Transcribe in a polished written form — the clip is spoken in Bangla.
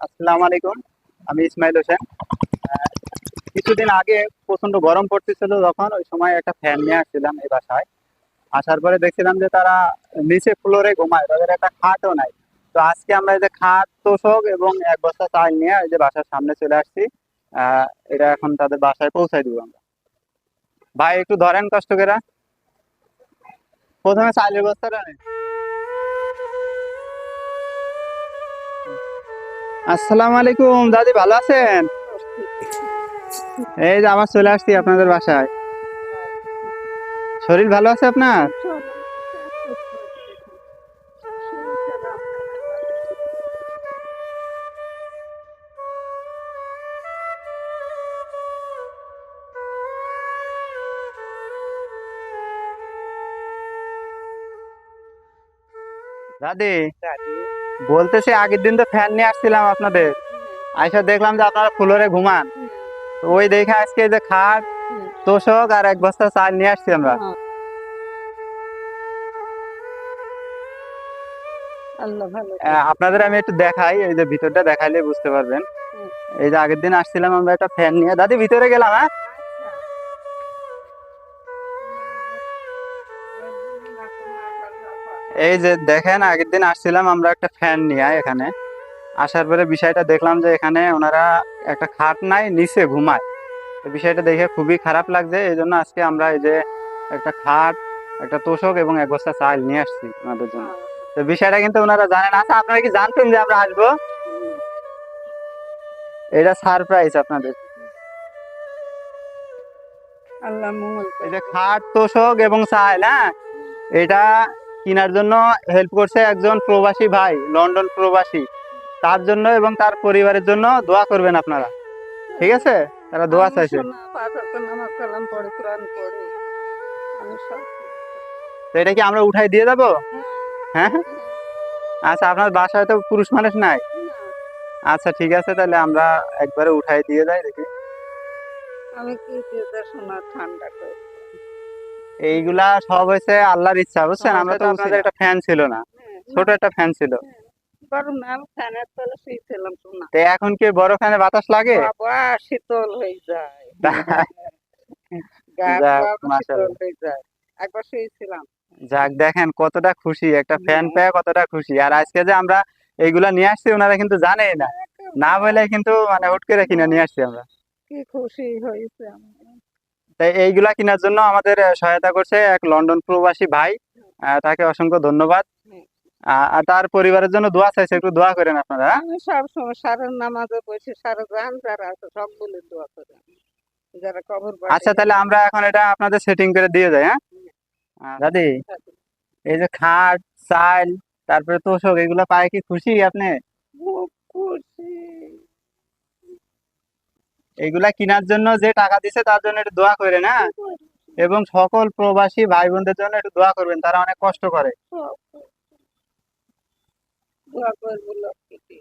আসসালামু আলাইকুম। আমি ইসমাইল হোসেন। আহ, কিছুদিন আগে প্রচন্ড গরম পড়তেছিল, যখন ওই সময় একটা ফ্যান নিয়ে আসছিলাম এই বাসায়। আসার পরে দেখছিলাম যে তারা নিচে ফ্লোরে ঘুমায়, তাদের একটা খাটও নাই। তো আজকে আমরা এই যে খাট, তোশক এবং এক বস্তা চাল নিয়ে এই যে বাসার সামনে চলে আসছি। আহ এটা এখন তাদের বাসায় পৌঁছায় দিব আমরা। ভাই একটু ধরেন কষ্ট করে। প্রথমে চালের বস্তাটা নেন। আসসালামু আলাইকুম দাদি, ভালো আছেন? এই যে আবার চলে আসছি আপনাদের বাসায়। শরীর ভালো আছে আপনার? দাদি বলতেছি, আগের দিন তো ফ্যান নিয়ে আসছিলাম আপনাদের, আইসা দেখলাম যে আপনারা ফ্লোরে ঘুমান। তো ওই দেখে আজকে এই যে খাট, তোশক আর এক বস্তা চাল নিয়ে আসছি আমরা। আল্লাহ ভালো করে। আপনাদের আমি একটু দেখাই, এই যে ভিতরটা দেখাইলে বুঝতে পারবেন। এই যে আগের দিন আসছিলাম আমরা একটা ফ্যান নিয়ে, দাদি ভিতরে গেলাম, হ্যাঁ। এই যে দেখেন, আগের দিন আসছিলাম আমরা একটা ফ্যান নিয়ে এখানে। আসার পরে বিষয়টা দেখলাম যে এখানে ওনারা একটা খাট নাই, নিচে ঘুমায়। তো বিষয়টা দেখে খুবই খারাপ লাগছে, এই জন্য আজকে আমরা এই যে একটা খাট, একটা তোশক এবং এক বস্তা চাল নিয়ে আসছি ওনাদের জন্য। তো বিষয়টা কিন্তু ওনারা জানেন। আচ্ছা, আপনারা কি জানতেন যে আমরা আসবো? এটা সারপ্রাইজ আপনাদের। আল্লাহ মঙ্গল এই করে। যে খাট, তোশক এবং চাল, হ্যাঁ, এটা কেনার জন্য হেল্প করছে একজন প্রবাসী ভাই, লন্ডন প্রবাসী। তার জন্য এবং তার পরিবারের জন্য দোয়া করবেন আপনারা, ঠিক আছে? তারা দোয়া আমি চাইছে। শোনা পাঁচ ওয়াক্ত নামাজ কালাম পড়ে, কোরআন পড়ে। আমি সব তো এটা কি আমরা উঠাই দিয়ে যাবো? হ্যাঁ। আচ্ছা, আপনার বাসায় তো পুরুষ মানুষ নাই। আচ্ছা ঠিক আছে, তাহলে আমরা একবারে উঠাই দিয়ে যাই দেখি। আমি কি চিন্তা শোনা ঠান্ডা করে। এইগুলা সব হয়েছে আল্লাহর ইচ্ছা, বুঝছেন? আমরা তো আপনাদের একটা ফ্যান ছিল না, ছোট একটা ফ্যান ছিল। গরম না, আমি ফ্যানের তলে শুয়েছিলাম শোনা। তো এখন কি বড় ফ্যানে বাতাস লাগে? বাবা শীতল হয়ে যায়, গা যাক, বাবা শীতল মাশাআল্লাহ। হয়ে যায়। একবার শুয়েছিলাম। যাক, দেখেন কতটা খুশি, একটা ফ্যান পেয়ে কতটা খুশি। আর আজকে যে আমরা এইগুলা নিয়ে আসছি ওনারা কিন্তু জানেই না, না বলে কিন্তু মানে হুট করে কিনে নিয়ে আসছি আমরা। কি খুশি হয়েছে আমি। তাই এইগুলা কেনার জন্য আমাদের সহায়তা করছে এক লন্ডন প্রবাসী ভাই। তাকে অসংখ্য ধন্যবাদ। আর তার পরিবারের জন্য দোয়া চাইছে, একটু দোয়া করেন আপনারা, হ্যাঁ? আমি সব সময় সারা নামাজে বসে সারা জাহান যারা আছে সব বলে দোয়া করে আমি। যারা কবর পাড়ে। আচ্ছা, তাহলে আমরা এখন এটা আপনাদের সেটিং করে দিয়ে যাই, হ্যাঁ। দাদি, এই যে খাট, চাল, তারপরে তোশক, এগুলা পায় কি খুশি আপনি? খুব খুশি। এগুলা কেনার জন্য যে টাকা দিছে তার জন্য একটু দোয়া করেন, হ্যাঁ। এবং সকল প্রবাসী ভাই বোনদের জন্য একটু দোয়া করবেন, তারা অনেক কষ্ট করে। দোয়া করবো লক্ষ্মীকে।